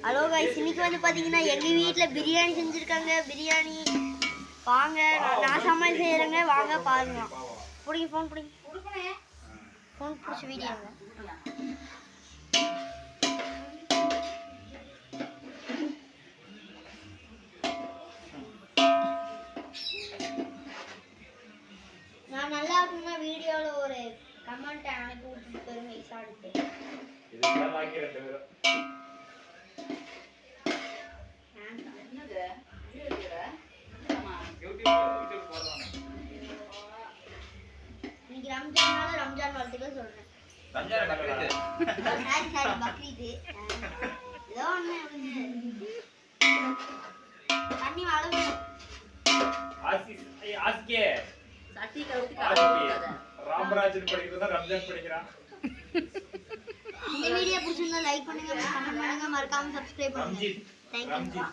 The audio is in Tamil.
ஹலோ கைஸ், இன்னைக்கு வந்து பார்த்தீங்கன்னா எங்கள் வீட்டில் பிரியாணி செஞ்சுருக்காங்க. பிரியாணி வாங்க, நான் சமையல் செய்கிறேங்க, வாங்க பாருங்க. பிடிங்க, ஃபோன் பிடிங்க, ஃபோன் பிடிச்சி வீடியோங்க. நான் நல்லா இருக்குன்னா வீடியோவில் ஒரு கமெண்ட் அனுப்பி விட்டு பெருமை சாப்பிட்டு இன்னைக்கு ரம்ஜான் வாழ்த்துக்கள் சொல்றேன். பக்ரீத் ஏதோ ஒண்ணு தண்ணி வளரும். ராமராஜன் படிக்கிறதா ரம்ஜான் படிக்கிறான். இந்த வீடியோ பிடிச்சிருந்தா லைக் பண்ணுங்க, கமெண்ட் பண்ணுங்க, மறக்காம சப்ஸ்கிரைப் பண்ணுங்க. தேங்க்யூ.